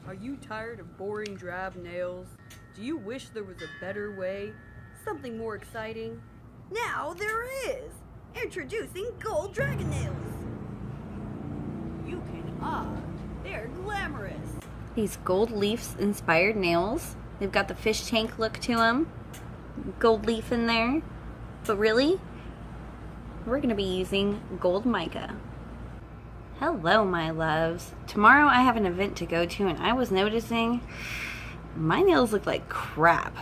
Are you tired of boring drab nails? Do you wish there was a better way? Something more exciting? Now there is! Introducing gold dragon nails! You can they're glamorous! These gold leaf inspired nails. They've got the fish tank look to them. Gold leaf in there. But really, we're going to be using gold mica. Hello, my loves. Tomorrow I have an event to go to, and I was noticing my nails look like crap.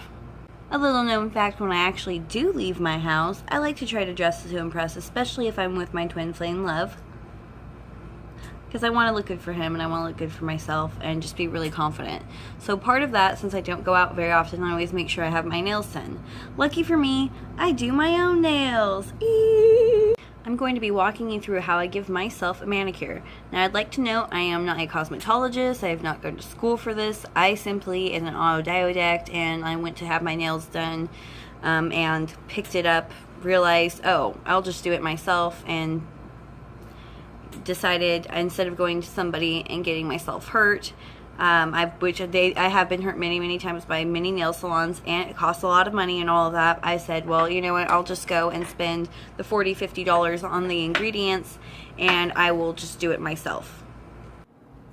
A little known fact, when I actually do leave my house, I like to try to dress to impress, especially if I'm with my twin flame love. Because I want to look good for him and I want to look good for myself and just be really confident. So part of that, since I don't go out very often, I always make sure I have my nails done. Lucky for me, I do my own nails. Eee! I'm going to be walking you through how I give myself a manicure. Now I'd like to note I am not a cosmetologist. I have not gone to school for this. I simply am an autodidact, and I went to have my nails done and picked it up, realized, oh, I'll just do it myself, and decided instead of going to somebody and getting myself hurt, I have been hurt many times by many nail salons, and it costs a lot of money and all of that. I said, well, you know what, I'll just go and spend the $40–50 on the ingredients, and I will just do it myself.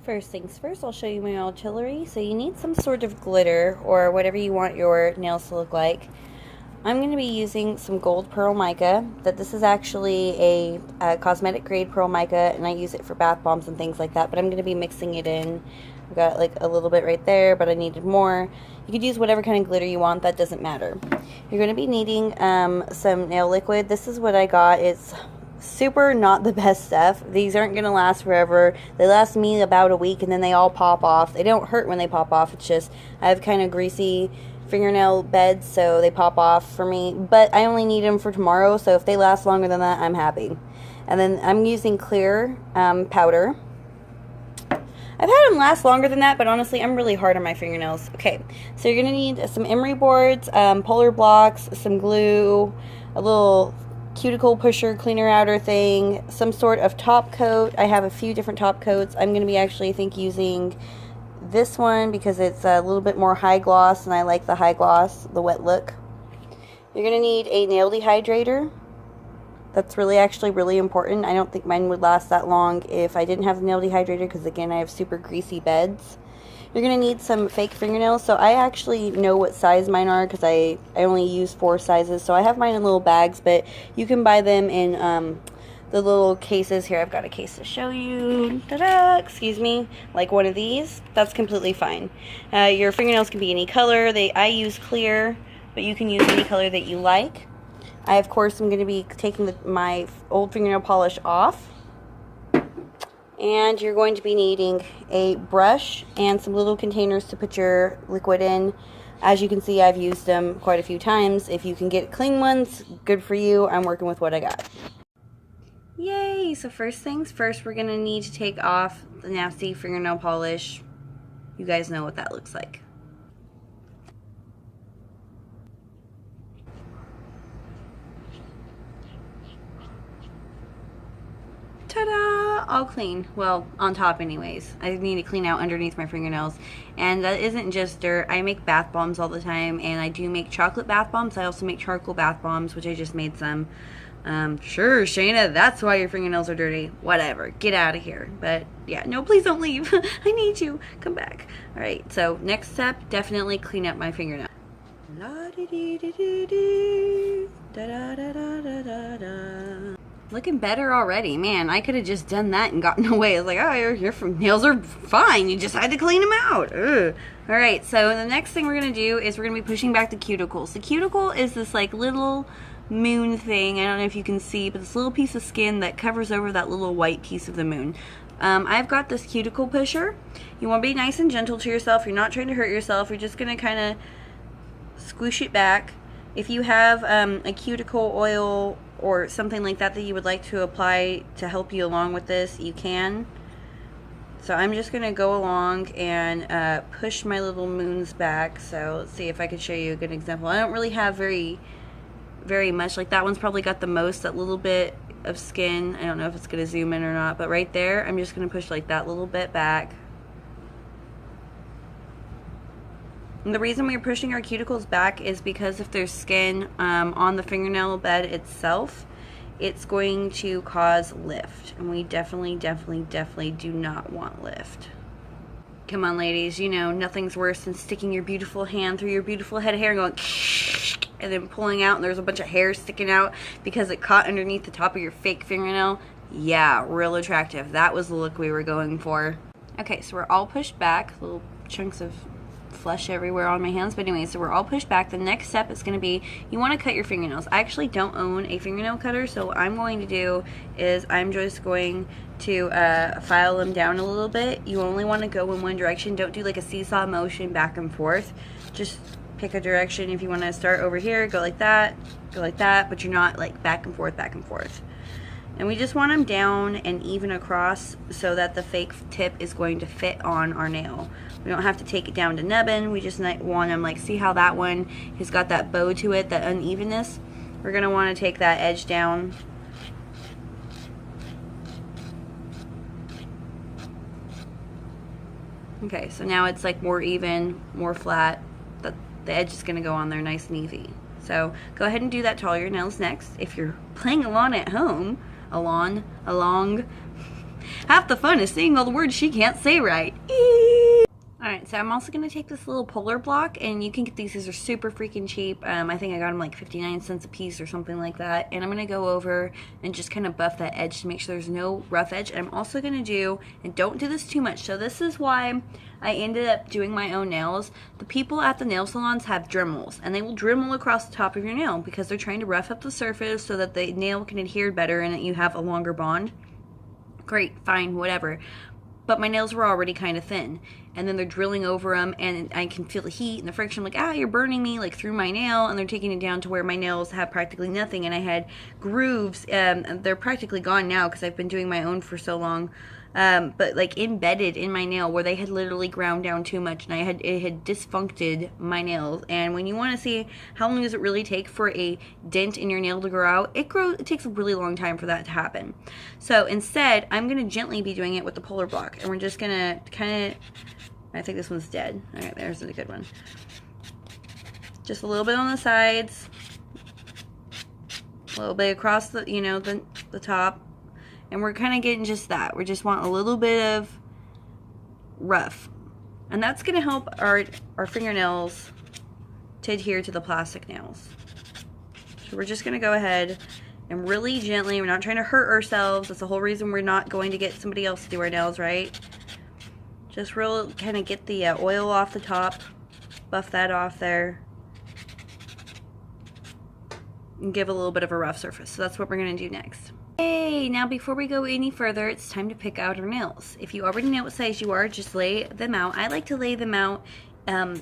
First things first, I'll show you my artillery. So you need some sort of glitter or whatever you want your nails to look like. I'm going to be using some gold pearl mica. This is actually a cosmetic grade pearl mica, and I use it for bath bombs and things like that, but I'm going to be mixing it in. I've got like a little bit right there, but I needed more. You could use whatever kind of glitter you want, that doesn't matter. You're going to be needing some nail liquid. This is what I got. It's super not the best stuff. These aren't going to last forever. They last me about a week, and then they all pop off. They don't hurt when they pop off. It's just I have kind of greasy fingernail beds, so they pop off for me, but I only need them for tomorrow, so if they last longer than that, I'm happy. And then I'm using clear powder. I've had them last longer than that, but honestly, I'm really hard on my fingernails. Okay, so you're going to need some emery boards, polar blocks, some glue, a little cuticle pusher cleaner outer thing, some sort of top coat. I have a few different top coats. I'm going to be actually, I think, using this one because it's a little bit more high gloss, and I like the high gloss, the wet look. You're going to need a nail dehydrator. That's actually really important. I don't think mine would last that long if I didn't have the nail dehydrator because, again, I have super greasy beds. You're going to need some fake fingernails. So I actually know what size mine are because I only use 4 sizes. So I have mine in little bags, but you can buy them in the little cases. Here, I've got a case to show you. Ta-da! Excuse me. Like one of these. That's completely fine. Your fingernails can be any color. I use clear, but you can use any color that you like. I, of course, am going to be taking my old fingernail polish off. And you're going to be needing a brush and some little containers to put your liquid in. As you can see, I've used them quite a few times. If you can get clean ones, good for you. I'm working with what I got. Yay! So first things first, we're going to need to take off the nasty fingernail polish. You guys know what that looks like. Ta-da! All clean. Well, on top anyways. I need to clean out underneath my fingernails. And that isn't just dirt. I make bath bombs all the time, and I do make chocolate bath bombs. I also make charcoal bath bombs, which I just made some. Sure, Shaenna, that's why your fingernails are dirty. Whatever. Get out of here. But, yeah, no, please don't leave. I need you. Come back. Alright, so next step, definitely clean up my fingernails. La-di-di-di-di-di. Looking better already. Man, I could have just done that and gotten away. I was like, oh, your nails are fine. You just had to clean them out. Ugh. All right, so the next thing we're going to do is we're going to be pushing back the cuticles. The cuticle is this like little moon thing. I don't know if you can see, but this little piece of skin that covers over that little white piece of the moon. I've got this cuticle pusher. You want to be nice and gentle to yourself. You're not trying to hurt yourself. You're just going to kind of squish it back. If you have a cuticle oil or something like that that you would like to apply to help you along with this, you can. So I'm just going to go along and push my little moons back. So let's see if I can show you a good example. I don't really have very much. Like that one's probably got the most, that little bit of skin. I don't know if it's going to zoom in or not, but right there I'm just going to push like that little bit back. And the reason we're pushing our cuticles back is because if there's skin on the fingernail bed itself, it's going to cause lift. And we definitely do not want lift. Come on, ladies, you know, nothing's worse than sticking your beautiful hand through your beautiful head of hair and going and then pulling out and there's a bunch of hair sticking out because it caught underneath the top of your fake fingernail. Yeah, real attractive. That was the look we were going for. Okay, so we're all pushed back. Little chunks of flesh everywhere on my hands. But anyway, so we're all pushed back. The next step is going to be, you want to cut your fingernails. I actually don't own a fingernail cutter, so what I'm going to do is I'm just going to file them down a little bit. You only want to go in one direction. Don't do like a seesaw motion back and forth. Just pick a direction. If you want to start over here, go like that, but you're not like back and forth, back and forth. And we just want them down and even across so that the fake tip is going to fit on our nail. We don't have to take it down to nubbin. We just want them, like, see how that one has got that bow to it, that unevenness? We're going to want to take that edge down. Okay, so now it's like more even, more flat. The edge is going to go on there nice and easy. So go ahead and do that to all your nails next. If you're playing along at home, along. Half the fun is seeing all the words she can't say right. Alright, so I'm also going to take this little polar block, and you can get these are super freaking cheap. I think I got them like 59 cents a piece or something like that. And I'm going to go over and just kind of buff that edge to make sure there's no rough edge. And I'm also going to do, and don't do this too much, so this is why I ended up doing my own nails. The people at the nail salons have Dremels, and they will Dremel across the top of your nail because they're trying to rough up the surface so that the nail can adhere better and that you have a longer bond. Great, fine, whatever. But my nails were already kind of thin, and then they're drilling over them, and I can feel the heat and the friction. I'm like, you're burning me, like, through my nail, and they're taking it down to where my nails have practically nothing, and I had grooves, and they're practically gone now because I've been doing my own for so long, but like embedded in my nail where they had literally ground down too much, and it had dysfuncted my nails. And when you want to see how long does it really take for a dent in your nail to grow out, it takes a really long time for that to happen. So instead, I'm going to gently be doing it with the polar block, and we're just going to kind of, I think this one's dead. All right, there's a good one. Just a little bit on the sides, a little bit across the, you know, the top. And we're kind of getting just that. We just want a little bit of rough. And that's going to help our fingernails to adhere to the plastic nails. So we're just going to go ahead and really gently, we're not trying to hurt ourselves. That's the whole reason we're not going to get somebody else to do our nails, right? Just real kind of get the oil off the top. Buff that off there. And give a little bit of a rough surface. So that's what we're going to do next. Hey, now before we go any further, it's time to pick out our nails. If you already know what size you are, just lay them out. I like to lay them out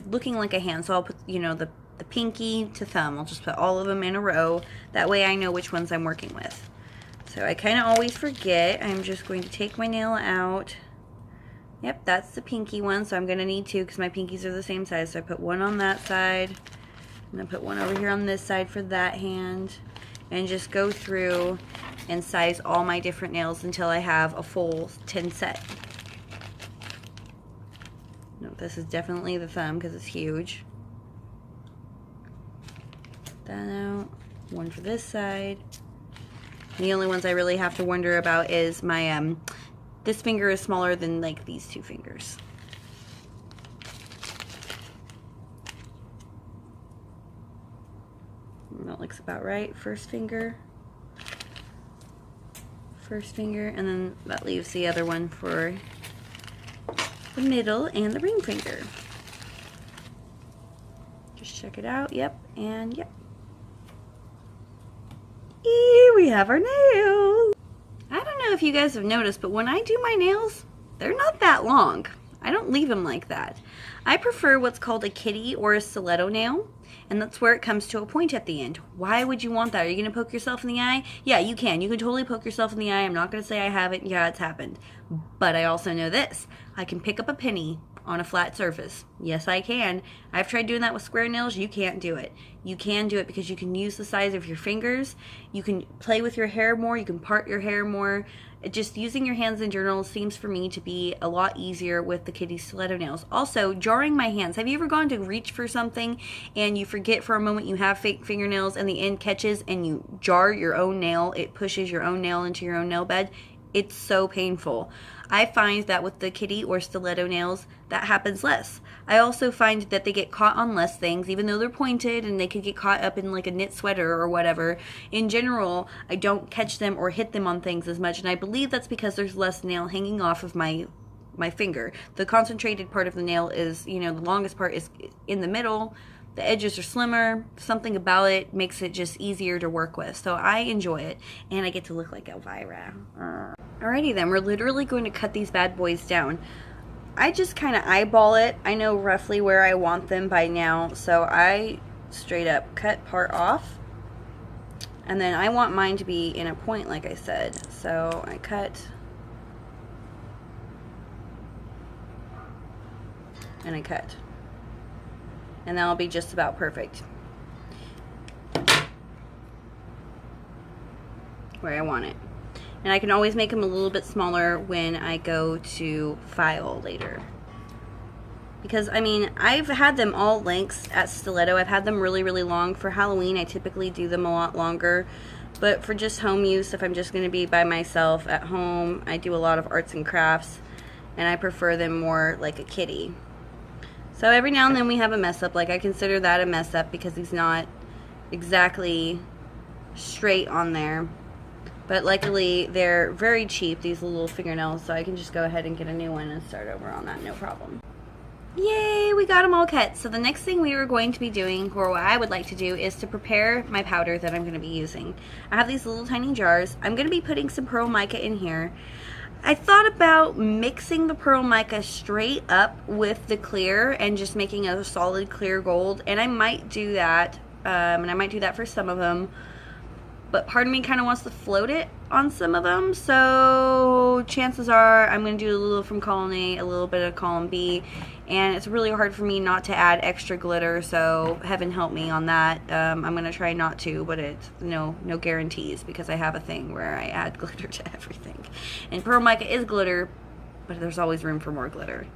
looking like a hand. So I'll put, you know, the pinky to thumb. I'll just put all of them in a row. That way I know which ones I'm working with. So I kind of always forget. I'm just going to take my nail out. Yep, that's the pinky one. So I'm going to need two because my pinkies are the same size. So I put one on that side. And then put one over here on this side for that hand. And just go through and size all my different nails until I have a full 10 set. No, this is definitely the thumb because it's huge. Put that out. One for this side. The only ones I really have to wonder about is my, this finger is smaller than like these two fingers. That looks about right. First finger, and then that leaves the other one for the middle and the ring finger. Just check it out. Yep, and yep. We have our nails. I don't know if you guys have noticed, but when I do my nails, they're not that long. I don't leave them like that. I prefer what's called a kitty or a stiletto nail. And that's where it comes to a point at the end. Why would you want that? Are you going to poke yourself in the eye? Yeah, you can. You can totally poke yourself in the eye. I'm not going to say I haven't. Yeah, it's happened. But I also know this. I can pick up a penny on a flat surface. Yes, I can. I've tried doing that with square nails. You can't do it. You can do it because you can use the size of your fingers. You can play with your hair more. You can part your hair more. Just using your hands in general seems for me to be a lot easier with the kitty stiletto nails. Also, jarring my hands. Have you ever gone to reach for something and you forget for a moment you have fake fingernails and the end catches and you jar your own nail? It pushes your own nail into your own nail bed. It's so painful. I find that with the kitty or stiletto nails, that happens less. I also find that they get caught on less things, even though they're pointed and they could get caught up in like a knit sweater or whatever. In general, I don't catch them or hit them on things as much, and I believe that's because there's less nail hanging off of my finger. The concentrated part of the nail is, the longest part is in the middle. The edges are slimmer. Something about it makes it just easier to work with. So I enjoy it. And I get to look like Elvira. Alrighty then. We're literally going to cut these bad boys down. I just kind of eyeball it. I know roughly where I want them by now. So I straight up cut part off. And then I want mine to be in a point like I said. So I cut. And I cut. And that'll be just about perfect where I want it. And I can always make them a little bit smaller when I go to file later. Because, I mean, I've had them all lengths at Stiletto. I've had them really, really long. For Halloween, I typically do them a lot longer. But for just home use, if I'm just going to be by myself at home, I do a lot of arts and crafts. And I prefer them more like a kitty. So every now and then we have a mess up. Like I consider that a mess up because he's not exactly straight on there. But luckily they're very cheap, these little fingernails, so I can just go ahead and get a new one and start over on that, no problem. Yay, we got them all cut. So the next thing we are going to be doing, or what I would like to do, is to prepare my powder that I'm going to be using. I have these little tiny jars. I'm going to be putting some pearl mica in here. I thought about mixing the pearl mica straight up with the clear and just making a solid clear gold, and I might do that, and I might do that for some of them, but part of me kind of wants to float it on some of them, so chances are I'm going to do a little from column A, a little bit of column B, and it's really hard for me not to add extra glitter, so heaven help me on that. I'm going to try not to, but it's no guarantees because I have a thing where I add glitter to everything. And pearl mica is glitter, but there's always room for more glitter.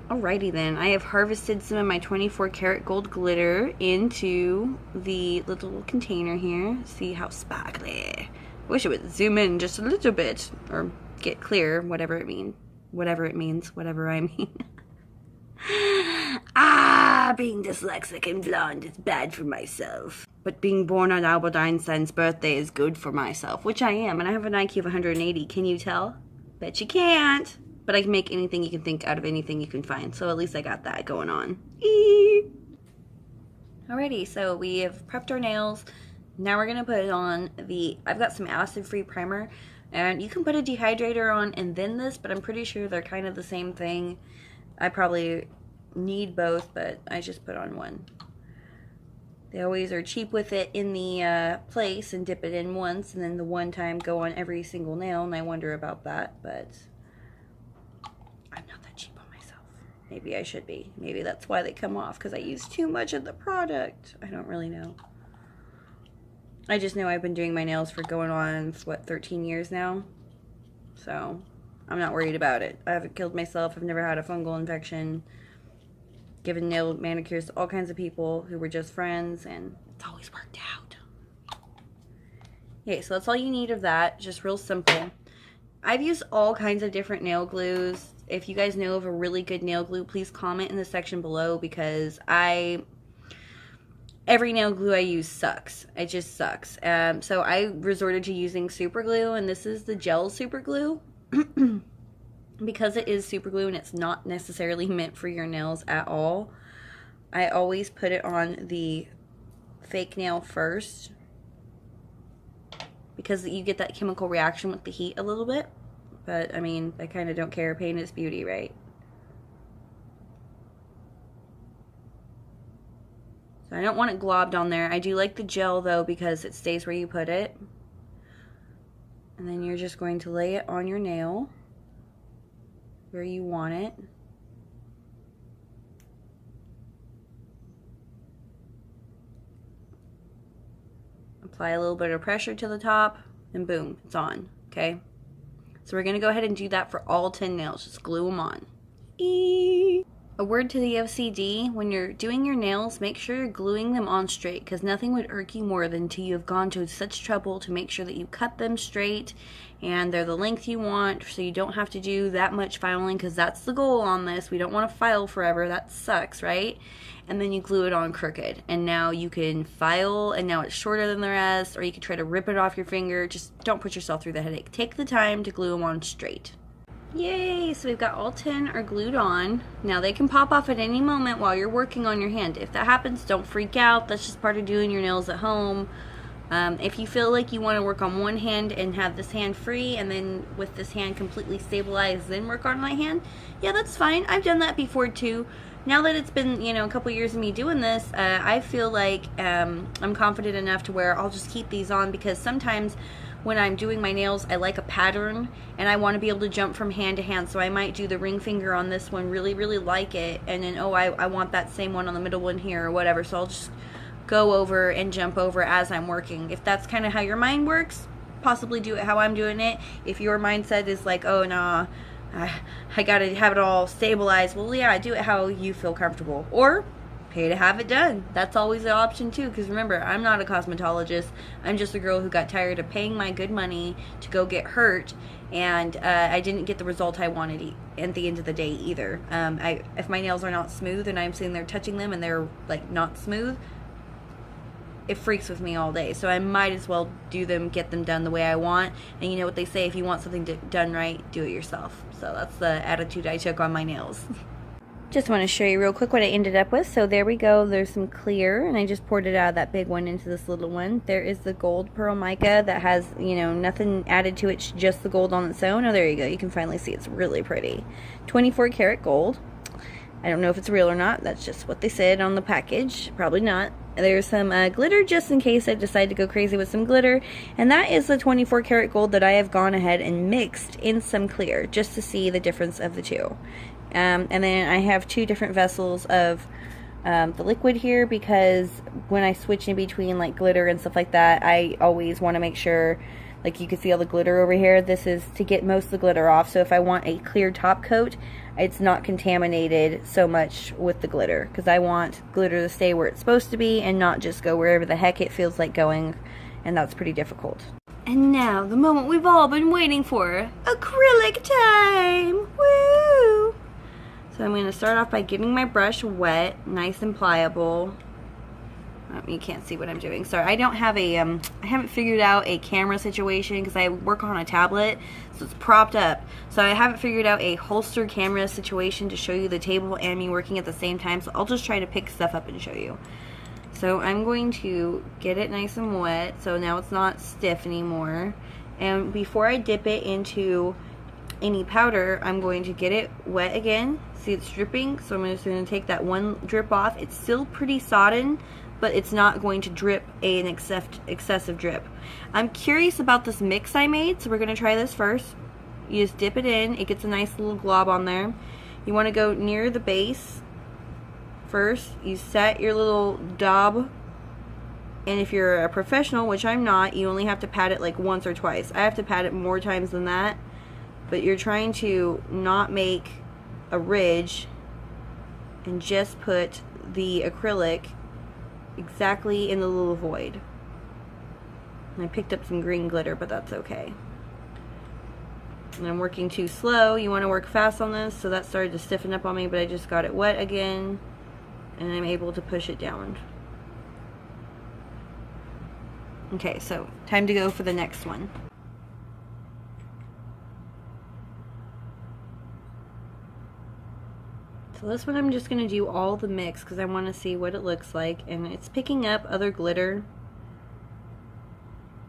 Alrighty then, I have harvested some of my 24 karat gold glitter into the little container here. See how sparkly. Wish it would zoom in just a little bit, or get clear, whatever it means, whatever I mean. Being dyslexic and blonde is bad for myself. But being born on Albert Einstein's birthday is good for myself, which I am, and I have an IQ of 180. Can you tell? Bet you can't. But I can make anything you can think out of anything you can find, so at least I got that going on. Alrighty, so we have prepped our nails. Now we're gonna put on I've got some acid-free primer, and you can put a dehydrator on and then this, but I'm pretty sure they're kind of the same thing. I probably need both, but I just put on one. They always are cheap with it in the place and dip it in once, and then the one time go on every single nail, and I wonder about that, but I'm not that cheap on myself. Maybe I should be. Maybe that's why they come off, because I use too much of the product. I don't really know. I just know I've been doing my nails for going on, what, 13 years now? So I'm not worried about it. I haven't killed myself. I've never had a fungal infection. Given nail manicures to all kinds of people who were just friends, and it's always worked out. Okay, so that's all you need of that. Just real simple. I've used all kinds of different nail glues. If you guys know of a really good nail glue, please comment in the section below, because every nail glue I use sucks. It just sucks. So I resorted to using super glue, and this is the gel super glue. Because it is super glue and it's not necessarily meant for your nails at all, I always put it on the fake nail first, because you get that chemical reaction with the heat a little bit. But I mean, I kind of don't care. Pain is beauty, right? So I don't want it globbed on there. I do like the gel though because it stays where you put it. And then you're just going to lay it on your nail where you want it. Apply a little bit of pressure to the top, and boom, it's on, okay? So we're gonna go ahead and do that for all 10 nails. Just glue them on. A word to the OCD, when you're doing your nails, make sure you're gluing them on straight, because nothing would irk you more than to you have gone to such trouble to make sure that you cut them straight and they're the length you want, so you don't have to do that much filing, because that's the goal on this. We don't want to file forever. That sucks, right? And then you glue it on crooked, and now you can file, and now it's shorter than the rest, or you can try to rip it off your finger. Just don't put yourself through the headache. Take the time to glue them on straight. Yay! So we've got all 10 are glued on. Now they can pop off at any moment while you're working on your hand. If that happens, don't freak out. That's just part of doing your nails at home. If you feel like you want to work on one hand and have this hand free, and then with this hand completely stabilized, then work on my hand, yeah, that's fine. I've done that before too. Now that it's been, you know, a couple years of me doing this, I feel like I'm confident enough to where I'll just keep these on, because sometimes when I'm doing my nails, I like a pattern and I want to be able to jump from hand to hand. So I might do the ring finger on this one, really, really like it, and then, oh, I want that same one on the middle one here or whatever. So I'll just go over and jump over as I'm working. If that's kind of how your mind works, possibly do it how I'm doing it. If your mindset is like, oh, nah, I gotta have it all stabilized, well, yeah, do it how you feel comfortable. Or pay to have it done. That's always an option too, because remember, I'm not a cosmetologist. I'm just a girl who got tired of paying my good money to go get hurt, and I didn't get the result I wanted at the end of the day either. If my nails are not smooth and I'm sitting there touching them and they're like not smooth, it freaks with me all day. So I might as well do them, get them done the way I want. And you know what they say, if you want something done right, do it yourself. So that's the attitude I took on my nails. Just want to show you real quick what I ended up with. So there we go. There's some clear, and I just poured it out of that big one into this little one. There is the gold pearl mica that has, you know, nothing added to it, it's just the gold on its own. Oh, there you go. You can finally see it's really pretty. 24 karat gold. I don't know if it's real or not. That's just what they said on the package. Probably not. There's some glitter just in case I decide to go crazy with some glitter. And that is the 24 karat gold that I have gone ahead and mixed in some clear just to see the difference of the two. And then I have two different vessels of the liquid here, because when I switch in between like glitter and stuff like that, I always want to make sure, like you can see all the glitter over here, this is to get most of the glitter off. So if I want a clear top coat, it's not contaminated so much with the glitter, because I want glitter to stay where it's supposed to be and not just go wherever the heck it feels like going, and that's pretty difficult. And now, the moment we've all been waiting for, acrylic time! Woo! So I'm going to start off by getting my brush wet, nice and pliable. Oh, you can't see what I'm doing. Sorry, I don't have a, I haven't figured out a camera situation because I work on a tablet, so it's propped up. So I haven't figured out a holster camera situation to show you the table and me working at the same time, so I'll just try to pick stuff up and show you. So I'm going to get it nice and wet, so now it's not stiff anymore. And before I dip it into any powder, I'm going to get it wet again. See, it's dripping, so I'm just going to take that one drip off. It's still pretty sodden, but it's not going to drip an excessive drip. I'm curious about this mix I made, so we're going to try this first. You just dip it in. It gets a nice little glob on there. You want to go near the base first. You set your little daub, and if you're a professional, which I'm not, you only have to pat it like once or twice. I have to pat it more times than that, but you're trying to not make a ridge and just put the acrylic exactly in the little void. And I picked up some green glitter, but that's okay. And I'm working too slow. You want to work fast on this, so that started to stiffen up on me, but I just got it wet again, and I'm able to push it down. Okay, so time to go for the next one. So this one I'm just going to do all the mix because I want to see what it looks like, and it's picking up other glitter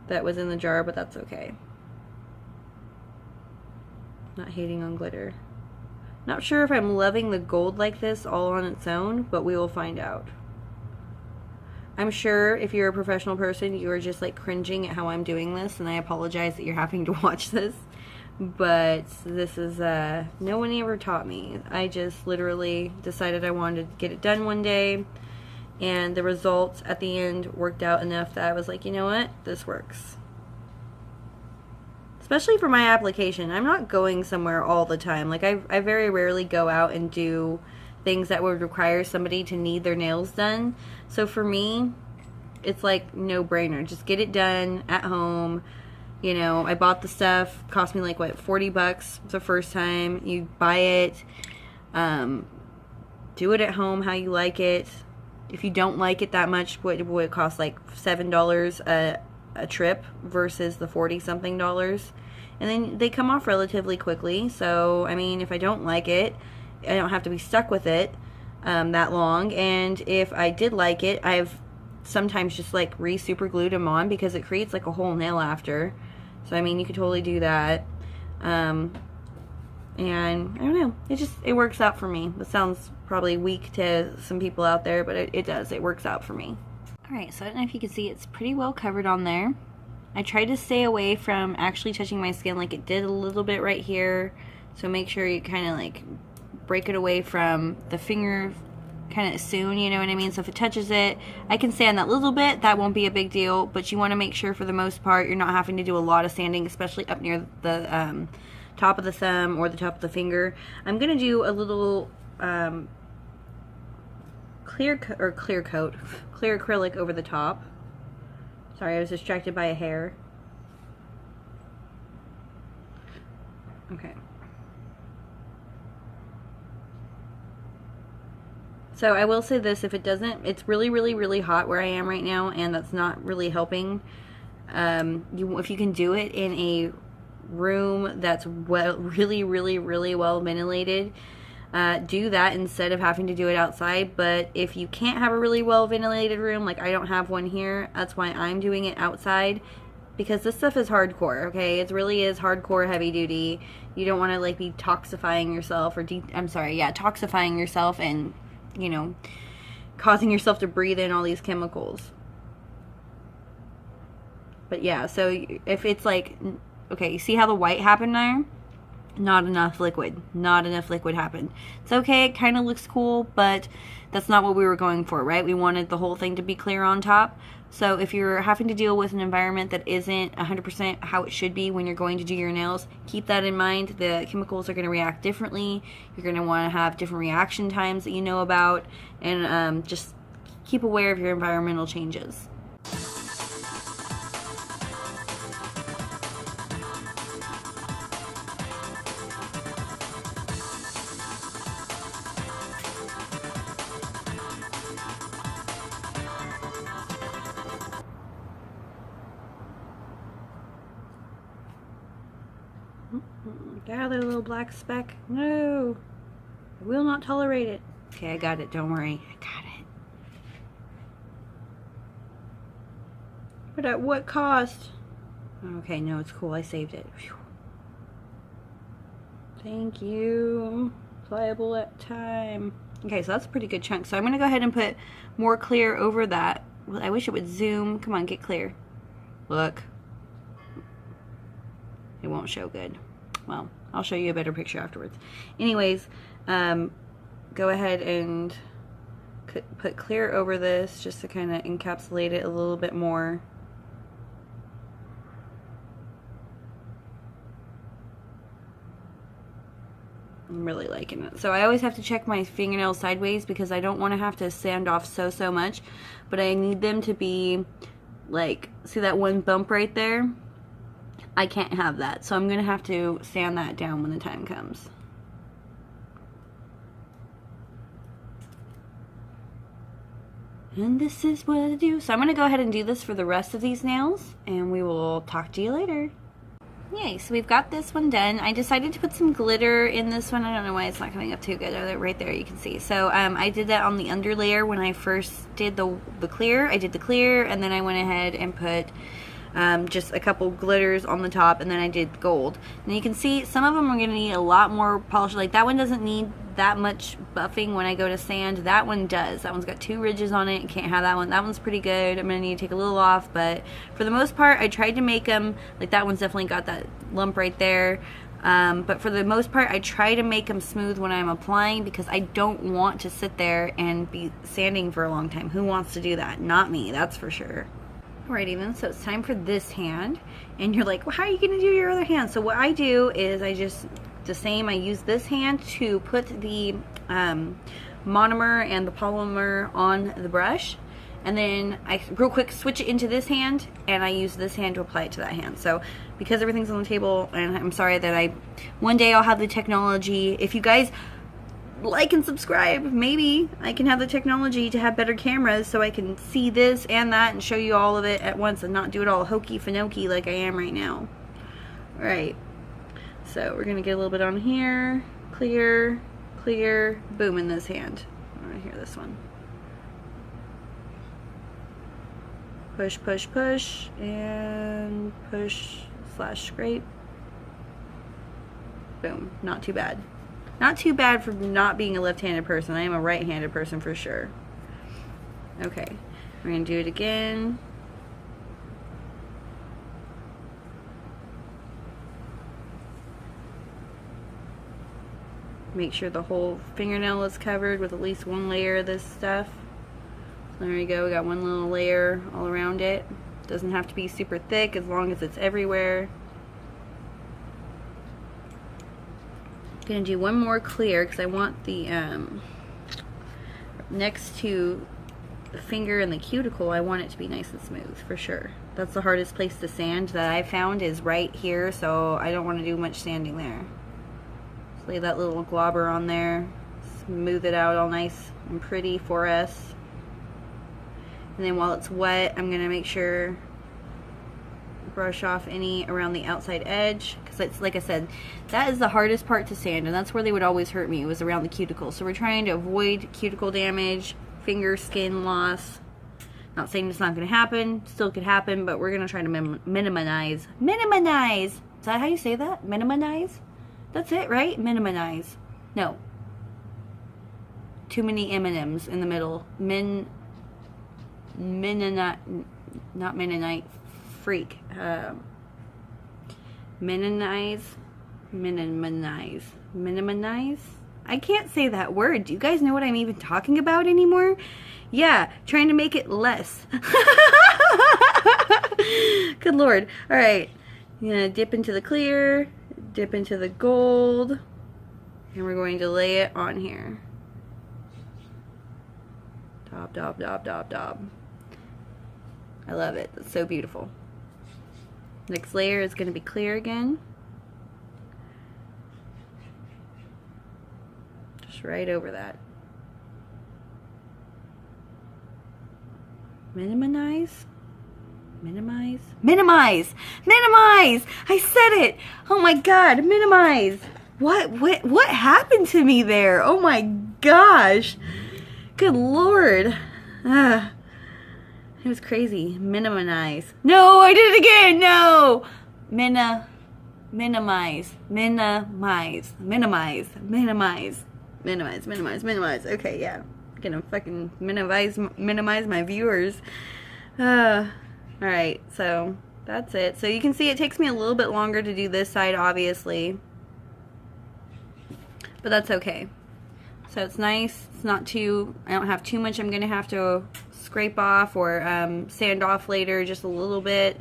that was in the jar, but that's okay. Not hating on glitter. Not sure if I'm loving the gold like this all on its own, but we will find out. I'm sure if you're a professional person, you are just like cringing at how I'm doing this, and I apologize that you're having to watch this. But this is, no one ever taught me. I just literally decided I wanted to get it done one day, and the results at the end worked out enough that I was like, you know what, this works. Especially for my application. I'm not going somewhere all the time. Like, I very rarely go out and do things that would require somebody to need their nails done. So for me, it's like no-brainer. Just get it done at home. You know, I bought the stuff. Cost me like, what, 40 bucks the first time. You buy it. Do it at home how you like it. If you don't like it that much, would it cost like $7 a trip versus the 40-something dollars? And then they come off relatively quickly. So, I mean, if I don't like it, I don't have to be stuck with it that long. And if I did like it, I've sometimes just like super glued them on because it creates like a whole nail after. So, I mean, you could totally do that. And I don't know, it works out for me. It sounds probably weak to some people out there, but it does. It works out for me. Alright, so I don't know if you can see, it's pretty well covered on there. I try to stay away from actually touching my skin, like it did a little bit right here. So make sure you kind of like break it away from the finger kind of soon, you know what I mean? So if it touches it, I can sand that little bit. That won't be a big deal, but you want to make sure for the most part you're not having to do a lot of sanding, especially up near the top of the thumb or the top of the finger. I'm going to do a little clear acrylic over the top. Sorry, I was distracted by a hair. Okay. So I will say this, if it doesn't, it's really, really, really hot where I am right now, and that's not really helping. If you can do it in a room that's really, really, really well ventilated, do that instead of having to do it outside. But if you can't have a really well ventilated room, like I don't have one here, that's why I'm doing it outside, because this stuff is hardcore, okay? It really is hardcore heavy duty. You don't want to like be toxifying yourself or toxifying yourself and, you know, causing yourself to breathe in all these chemicals. But yeah, so if it's like, okay, you see how the white happened there? Not enough liquid. Not enough liquid happened. It's okay, it kind of looks cool, but that's not what we were going for, right? We wanted the whole thing to be clear on top. So if you're having to deal with an environment that isn't 100% how it should be when you're going to do your nails, keep that in mind. The chemicals are going to react differently. You're going to want to have different reaction times that you know about, and just keep aware of your environmental changes. Get out of there, little black speck. No. I will not tolerate it. Okay, I got it. Don't worry. I got it. But at what cost? Okay, no, it's cool. I saved it. Whew. Thank you. Pliable at time. Okay, so that's a pretty good chunk. So I'm going to go ahead and put more clear over that. I wish it would zoom. Come on, get clear. Look. It won't show good. Well, I'll show you a better picture afterwards. Anyways, go ahead and put clear over this just to kind of encapsulate it a little bit more. I'm really liking it. So I always have to check my fingernails sideways because I don't want to have to sand off so much, but I need them to be like, see that one bump right there? I can't have that, so I'm going to have to sand that down when the time comes. And this is what I do. So I'm going to go ahead and do this for the rest of these nails, and we will talk to you later. Yay, so we've got this one done. I decided to put some glitter in this one. I don't know why it's not coming up too good. Oh, right there you can see. So I did that on the under layer when I first did the clear. I did the clear, and then I went ahead and put just a couple glitters on the top, and then I did gold. And you can see some of them are going to need a lot more polish. Like that one doesn't need that much buffing when I go to sand. That one does. That one's got 2 ridges on it. You can't have that one. That one's pretty good. I'm going to need to take a little off, but for the most part, I tried to make them, like that one's definitely got that lump right there. But for the most part, I try to make them smooth when I'm applying because I don't want to sit there and be sanding for a long time. Who wants to do that? Not me, that's for sure. Alrighty then, so it's time for this hand. And you're like, well, how are you going to do your other hand? So what I do is I just, the same, I use this hand to put the monomer and the polymer on the brush. And then I real quick switch it into this hand, and I use this hand to apply it to that hand. So because everything's on the table, and I'm sorry that one day I'll have the technology. If you guys like and subscribe, maybe I can have the technology to have better cameras so I can see this and that and show you all of it at once and not do it all hokey finoky like I am right now. Alright, so we're going to get a little bit on here, clear, clear, boom in this hand. Right here, this one. Push, push, push, and push slash scrape. Boom. Not too bad. Not too bad for not being a left-handed person. I am a right-handed person for sure. Okay. We're going to do it again. Make sure the whole fingernail is covered with at least one layer of this stuff. There we go, we got one little layer all around it. Doesn't have to be super thick as long as it's everywhere. Gonna do one more clear because I want the next to the finger and the cuticle, I want it to be nice and smooth for sure. That's the hardest place to sand that I found is right here, so I don't want to do much sanding there. Just lay that little globber on there, smooth it out all nice and pretty for us. And then while it's wet, I'm gonna make sure brush off any around the outside edge, because it's like I said, that is the hardest part to sand, and that's where they would always hurt me, was around the cuticle. So we're trying to avoid cuticle damage, finger skin loss. Not saying it's not gonna happen, still could happen, but we're gonna try to minimize. Is that how you say that? Minimize? That's it, right? Minimize. No. Too many M&Ms in the middle. Mennonite, not Mennonite, freak. Minimize. I can't say that word. Do you guys know what I'm even talking about anymore? Yeah, trying to make it less. Good Lord. Alright, I'm going to dip into the clear, dip into the gold, and we're going to lay it on here. Dob, dob, dob, dob, dob. I love it. It's so beautiful. Next layer is going to be clear again. Just right over that. Minimize. I said it. Oh my god, minimize. What happened to me there? Oh my gosh. Good Lord. It was crazy. Minimize. No, I did it again. No. Minimize. Okay, yeah. I'm gonna fucking minimize my viewers. Alright, so that's it. So you can see it takes me a little bit longer to do this side, obviously. But that's okay. So it's nice. It's not too, I don't have too much I'm gonna have to scrape off or sand off later, just a little bit.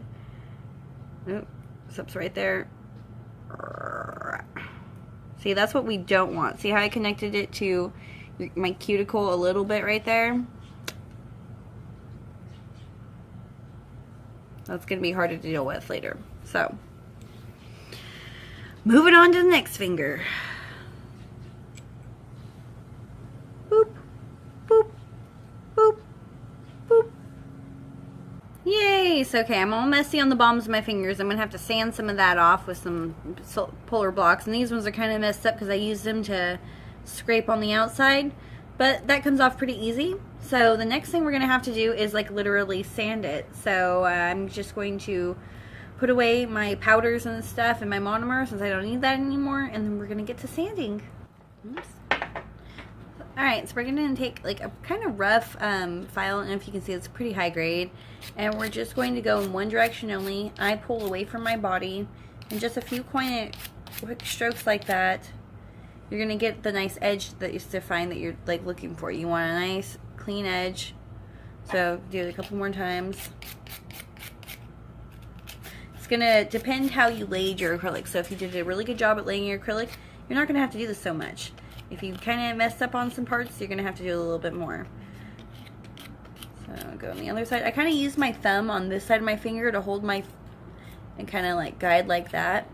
Oh, slips right there. See, that's what we don't want. See how I connected it to my cuticle a little bit right there? That's going to be harder to deal with later. So, moving on to the next finger. Boop, boop, boop, boop. Yay! So, okay, I'm all messy on the bottoms of my fingers. I'm going to have to sand some of that off with some polar blocks. And these ones are kind of messed up because I used them to scrape on the outside. But that comes off pretty easy. So the next thing we're going to have to do is like literally sand it. So I'm just going to put away my powders and stuff and my monomer since I don't need that anymore, and then we're going to get to sanding. Oops. Alright, so we're going to take like a kind of rough file, and if you can see it's pretty high grade, and we're just going to go in one direction only. I pull away from my body, and just a few quick strokes like that, you're going to get the nice edge that is defined that you're like looking for. You want a nice clean edge, so do it a couple more times. It's going to depend how you laid your acrylic. So if you did a really good job at laying your acrylic, you're not going to have to do this so much. If you kind of messed up on some parts, you're going to have to do a little bit more. So I'll go on the other side. I kind of use my thumb on this side of my finger to hold my, and kind of like guide like that.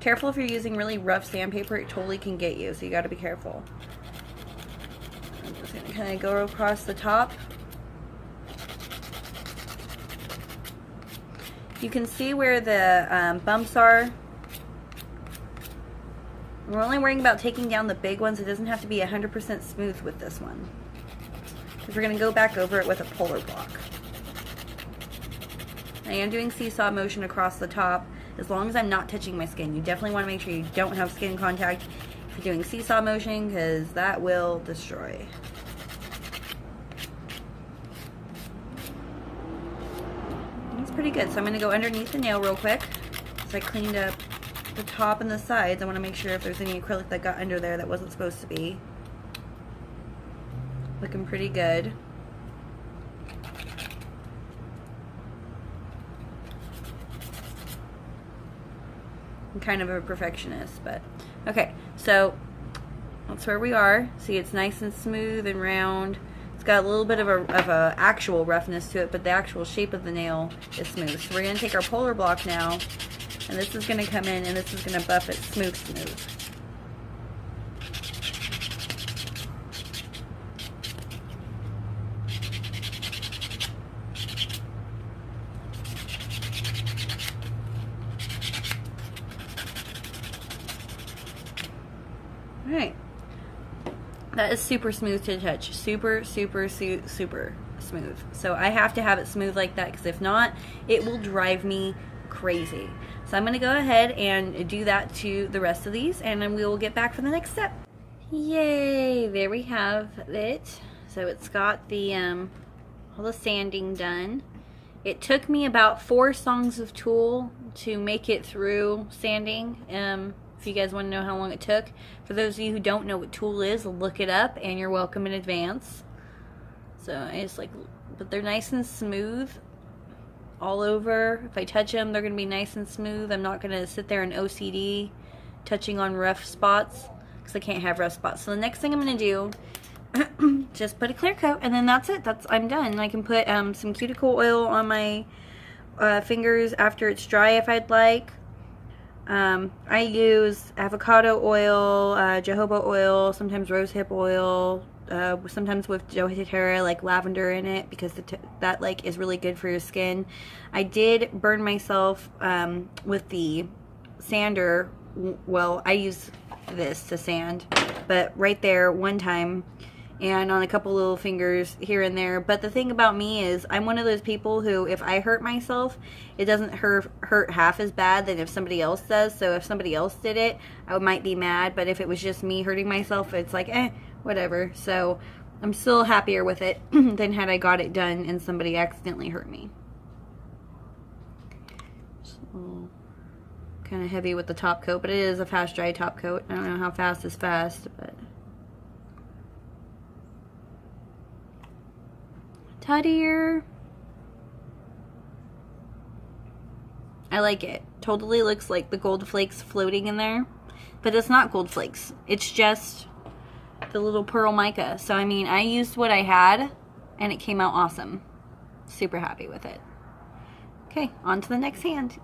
Careful if you're using really rough sandpaper, it totally can get you, so you got to be careful. I'm just going to kind of go across the top. You can see where the bumps are. We're only worrying about taking down the big ones. It doesn't have to be 100% smooth with this one, because we're going to go back over it with a polar block. I am doing seesaw motion across the top, as long as I'm not touching my skin. You definitely want to make sure you don't have skin contact if you're doing seesaw motion, because that will destroy. That's pretty good. So I'm going to go underneath the nail real quick. So I cleaned up the top and the sides. I want to make sure if there's any acrylic that got under there that wasn't supposed to be. Looking pretty good. I'm kind of a perfectionist, but okay, so that's where we are. See, it's nice and smooth and round. It's got a little bit of a actual roughness to it, but the actual shape of the nail is smooth. So we're going to take our polar block now, and this is going to come in, and this is going to buff it smooth. Alright. That is super smooth to touch. Super smooth. So I have to have it smooth like that, because if not, it will drive me crazy. So I'm going to go ahead and do that to the rest of these, and then we will get back for the next step. Yay! There we have it. So it's got the all the sanding done. It took me about 4 songs of Tool to make it through sanding. If you guys want to know how long it took. For those of you who don't know what Tool is, look it up, and you're welcome in advance. So it's like, but they're nice and smooth all over. If I touch them, they're going to be nice and smooth. I'm not going to sit there and OCD touching on rough spots, because I can't have rough spots. So the next thing I'm going to do, just put a clear coat, and then that's it. I'm done. I can put some cuticle oil on my fingers after it's dry if I'd like. I use avocado oil, jojoba oil, sometimes rosehip oil, sometimes with doTERRA, like lavender in it, because that like is really good for your skin. I did burn myself with the sander. Well, I use this to sand, but right there one time, and on a couple little fingers here and there. But the thing about me is, I'm one of those people who, if I hurt myself, it doesn't hurt half as bad than if somebody else does. So if somebody else did it, I might be mad, but if it was just me hurting myself, it's like, whatever. So I'm still happier with it than had I got it done and somebody accidentally hurt me. So, kind of heavy with the top coat, but it is a fast dry top coat. I don't know how fast is fast, but tuttier. I like it. Totally looks like the gold flakes floating in there, but it's not gold flakes. It's just the little pearl mica. So I mean, I used what I had, and it came out awesome. Super happy with it. Okay, on to the next hand.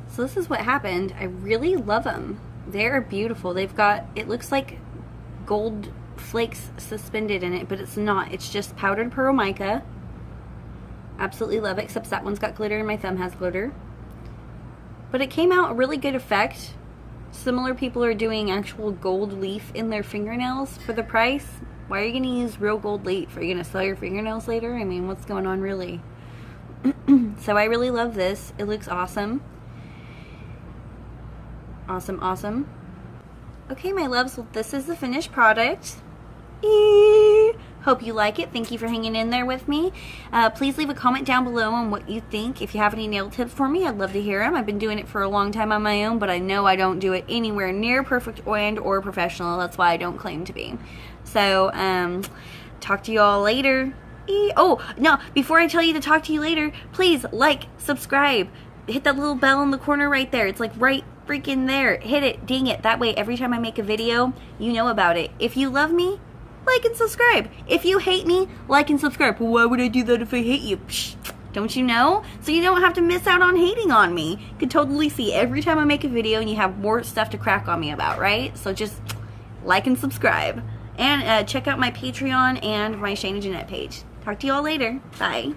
So this is what happened. I really love them. They're beautiful. They've got, it looks like gold flakes suspended in it, but it's not. It's just powdered pearl mica. Absolutely love it, except that one's got glitter and my thumb has glitter. But it came out a really good effect. Similar people are doing actual gold leaf in their fingernails for the price. Why are you going to use real gold leaf? Are you going to sell your fingernails later? I mean, what's going on really? So I really love this. It looks awesome. Awesome, awesome. Okay, my loves, well, this is the finished product. Hope you like it. Thank you for hanging in there with me. Please leave a comment down below on what you think. If you have any nail tips for me, I'd love to hear them. I've been doing it for a long time on my own, but I know I don't do it anywhere near perfect and or professional. That's why I don't claim to be. So, talk to you all later. Oh, no, before I tell you to talk to you later, please like, subscribe, hit that little bell in the corner right there. It's like right freaking there. Hit it, ding it. That way, every time I make a video, you know about it. If you love me, like and subscribe. If you hate me, like and subscribe. Well, why would I do that if I hate you? Psh, don't you know? So you don't have to miss out on hating on me. You can totally see every time I make a video and you have more stuff to crack on me about, right? So just like and subscribe. And check out my Patreon and my Shaenna Jeanette page. Talk to you all later. Bye.